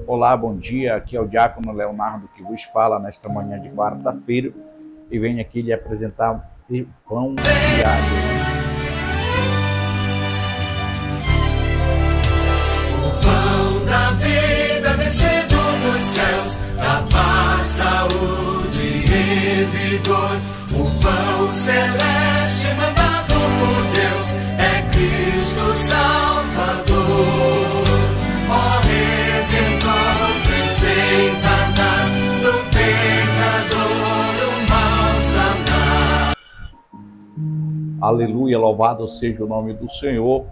Olá, bom dia. Aqui é o Diácono Leonardo que vos fala nesta manhã de quarta-feira e venho aqui lhe apresentar o pão diário. O pão da vida descido dos céus, da paz, saúde e vigor. O pão celeste mandado por Deus é Cristo Salvador. Ó Redentor, vem sentar do pecador o mal sanar. Aleluia, louvado seja o nome do Senhor.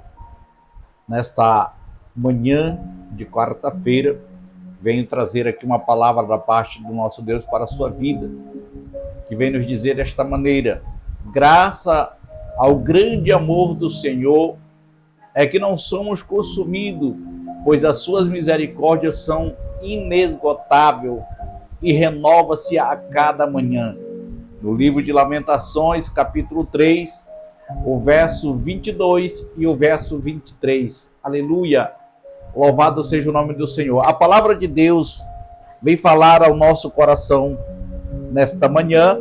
Nesta manhã de quarta-feira, venho trazer aqui uma palavra da parte do nosso Deus para a sua vida, que vem nos dizer desta maneira: graça ao grande amor do Senhor é que não somos consumidos, pois as suas misericórdias são inesgotáveis e renova-se a cada manhã. No livro de Lamentações, capítulo 3, o verso 22 e o verso 23. Aleluia! Louvado seja o nome do Senhor. A palavra de Deus vem falar ao nosso coração nesta manhã,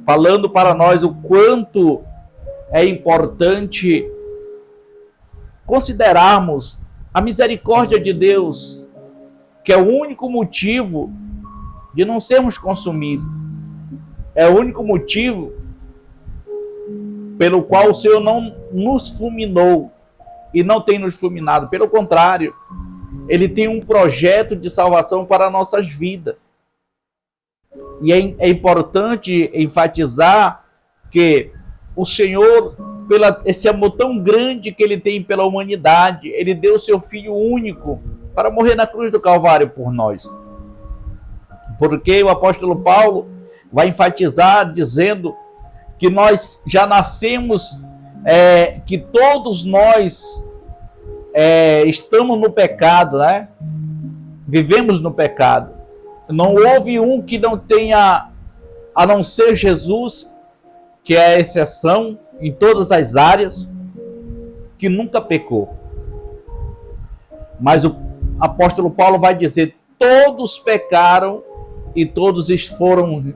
falando para nós o quanto é importante considerarmos a misericórdia de Deus, que é o único motivo de não sermos consumidos. É o único motivo pelo qual o Senhor não nos fulminou e não tem nos fulminado. Pelo contrário, Ele tem um projeto de salvação para nossas vidas. E é importante enfatizar que o Senhor, esse amor tão grande que Ele tem pela humanidade, Ele deu o seu Filho único para morrer na cruz do Calvário por nós. Porque o apóstolo Paulo vai enfatizar dizendo que nós já nascemos, que todos nós estamos no pecado, né? Vivemos no pecado. Não houve um que não tenha, a não ser Jesus, que é a exceção em todas as áreas, que nunca pecou. Mas o apóstolo Paulo vai dizer: todos pecaram e todos foram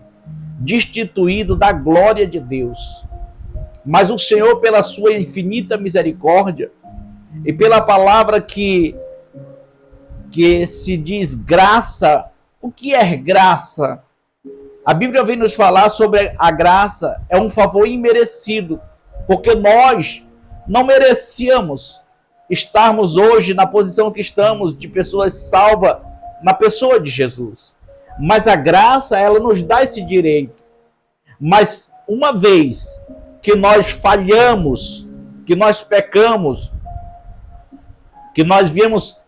destituídos da glória de Deus. Mas o Senhor, pela sua infinita misericórdia e pela palavra que se diz graça. O que é graça? A Bíblia vem nos falar sobre a graça, é um favor imerecido, porque nós não merecíamos estarmos hoje na posição que estamos, de pessoas salvas na pessoa de Jesus. Mas a graça, ela nos dá esse direito. Mas uma vez que nós falhamos, que nós pecamos, que nós viemos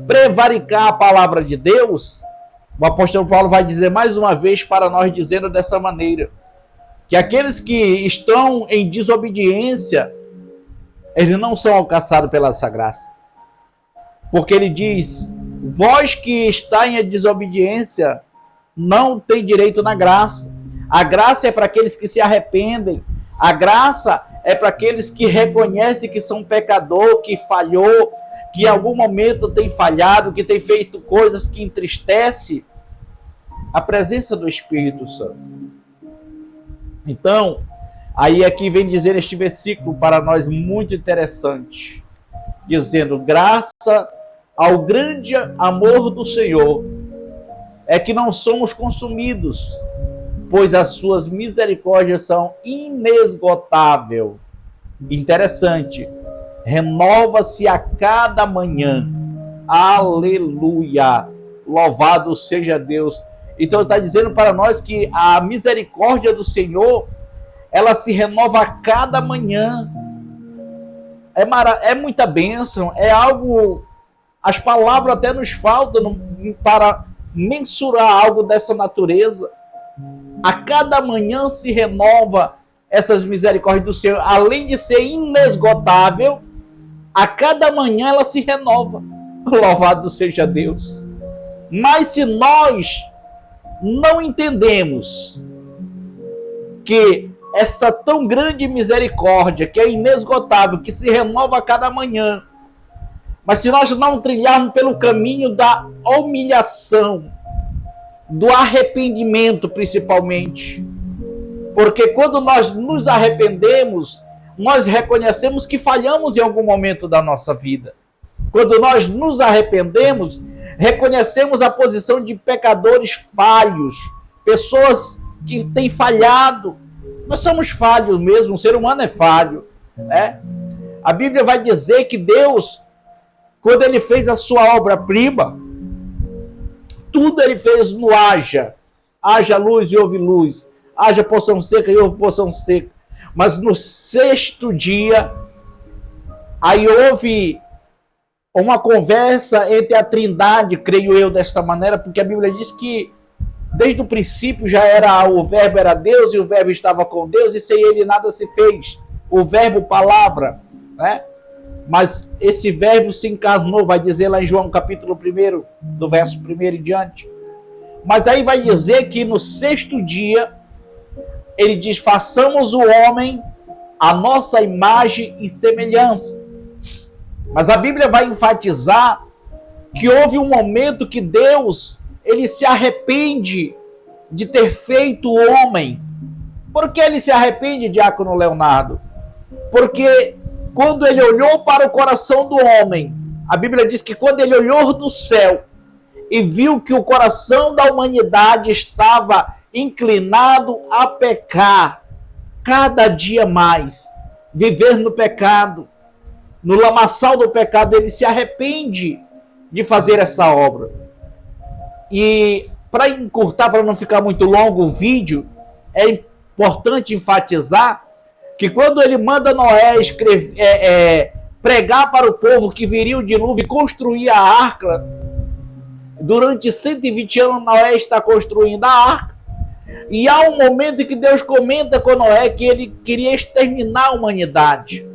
prevaricar a palavra de Deus, o apóstolo Paulo vai dizer mais uma vez para nós, dizendo dessa maneira, que aqueles que estão em desobediência, eles não são alcançados pela essa graça. Porque ele diz: vós que está em desobediência, não tem direito na graça. A graça é para aqueles que se arrependem. A graça é para aqueles que reconhecem que são pecador, que falhou, que em algum momento tem falhado, que tem feito coisas que entristecem a presença do Espírito Santo. Então, aí aqui vem dizer este versículo para nós muito interessante, dizendo: graça ao grande amor do Senhor é que não somos consumidos, pois as suas misericórdias são inesgotáveis. Interessante. Renova-se a cada manhã. Aleluia! Louvado seja Deus. Então está dizendo para nós que a misericórdia do Senhor, ela se renova a cada manhã. É muita bênção, é algo... As palavras até nos faltam para mensurar algo dessa natureza. A cada manhã se renova essas misericórdias do Senhor. Além de ser inesgotável, a cada manhã ela se renova. Louvado seja Deus. Mas se nós não entendemos que essa tão grande misericórdia, que é inesgotável, que se renova a cada manhã, Mas se nós não trilharmos pelo caminho da humilhação, do arrependimento principalmente, porque quando nós nos arrependemos, nós reconhecemos que falhamos em algum momento da nossa vida. Quando nós nos arrependemos, reconhecemos a posição de pecadores falhos, pessoas que têm falhado. Nós somos falhos mesmo, o ser humano é falho, né? A Bíblia vai dizer que Deus, quando ele fez a sua obra-prima, tudo ele fez no haja. Haja luz e houve luz. Haja porção seca e houve porção seca. Mas no sexto dia, aí houve uma conversa entre a Trindade, creio eu desta maneira, porque a Bíblia diz que desde o princípio já era, o verbo era Deus e o verbo estava com Deus e sem ele nada se fez. O verbo palavra, né? Mas esse verbo se encarnou, vai dizer lá em João capítulo 1, do verso 1 em diante. Mas aí vai dizer que no sexto dia, ele diz, façamos o homem a nossa imagem e semelhança. Mas a Bíblia vai enfatizar que houve um momento que Deus, ele se arrepende de ter feito o homem. Por que ele se arrepende, diácono Leonardo? Porque quando ele olhou para o coração do homem, a Bíblia diz que quando ele olhou do céu e viu que o coração da humanidade estava inclinado a pecar, cada dia mais, viver no pecado, no lamaçal do pecado, ele se arrepende de fazer essa obra. E para encurtar, para não ficar muito longo o vídeo, é importante enfatizar que quando ele manda Noé pregar para o povo que viria o dilúvio e construir a arca, durante 120 anos Noé está construindo a arca, e há um momento em que Deus comenta com Noé que ele queria exterminar a humanidade.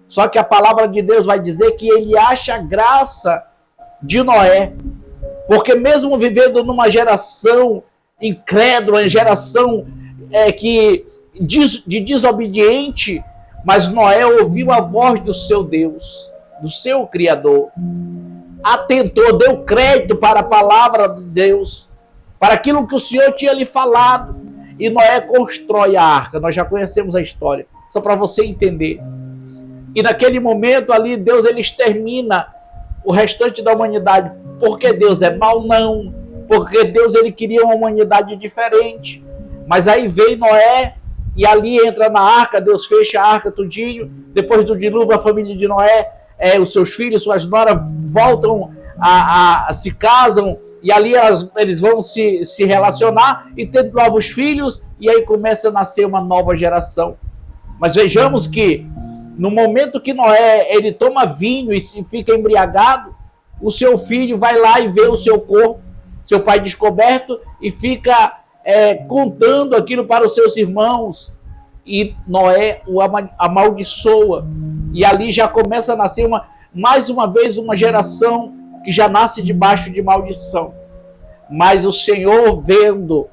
Só que a palavra de Deus vai dizer que ele acha graça de Noé, porque mesmo vivendo numa geração incrédula, geração de desobediente, mas Noé ouviu a voz do seu Deus, do seu Criador, atentou, deu crédito para a palavra de Deus, para aquilo que o Senhor tinha lhe falado, e Noé constrói a arca. Nós já conhecemos a história, só para você entender. E naquele momento ali, Deus ele extermina o restante da humanidade. Porque Deus é mau? Não. Porque Deus ele queria uma humanidade diferente. Mas aí veio Noé, e ali entra na arca, Deus fecha a arca tudinho. Depois do dilúvio, a família de Noé, os seus filhos, suas noras, voltam se casam, e ali eles vão se relacionar e ter novos filhos, e aí começa a nascer uma nova geração. Mas vejamos que no momento que Noé ele toma vinho e fica embriagado, o seu filho vai lá e vê o seu corpo, seu pai descoberto, e fica contando aquilo para os seus irmãos, e Noé o amaldiçoa, e ali já começa a nascer mais uma vez uma geração que já nasce debaixo de maldição. Mas o Senhor, vendo,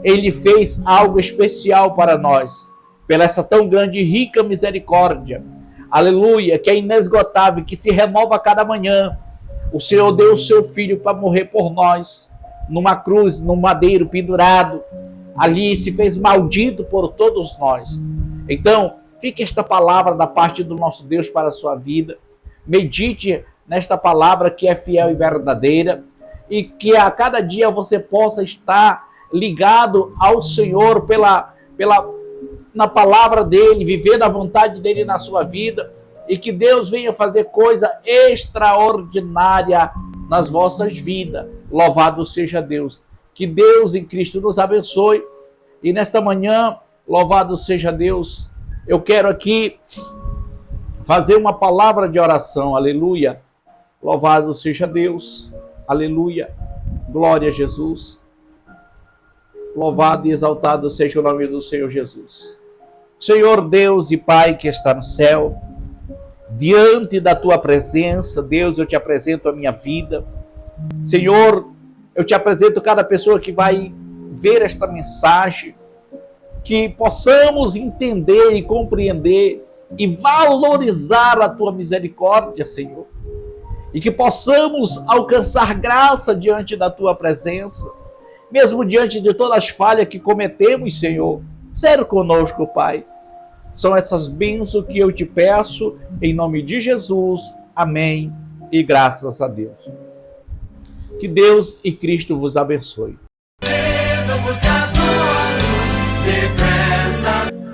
ele fez algo especial para nós, pela essa tão grande e rica misericórdia, aleluia, que é inesgotável, que se renova a cada manhã. O Senhor deu o seu Filho para morrer por nós, numa cruz, num madeiro pendurado, ali se fez maldito por todos nós. Então, fique esta palavra da parte do nosso Deus para a sua vida, medite nesta palavra que é fiel e verdadeira, e que a cada dia você possa estar ligado ao Senhor na palavra dele, viver da vontade dele na sua vida, e que Deus venha fazer coisa extraordinária nas vossas vidas. Louvado seja Deus. Que Deus em Cristo nos abençoe. E nesta manhã, louvado seja Deus, eu quero aqui fazer uma palavra de oração. Aleluia. Louvado seja Deus. Aleluia. Glória a Jesus. Louvado e exaltado seja o nome do Senhor Jesus. Senhor Deus e Pai que está no céu, diante da tua presença, Deus, eu te apresento a minha vida. Senhor, eu te apresento cada pessoa que vai ver esta mensagem, que possamos entender e compreender e valorizar a tua misericórdia, Senhor. e que possamos alcançar graça diante da tua presença, mesmo diante de todas as falhas que cometemos, Senhor. Sério conosco, Pai. São essas bênçãos que eu te peço, em nome de Jesus. Amém. E graças a Deus. Que Deus e Cristo vos abençoe. Buscar tua luz, depressa.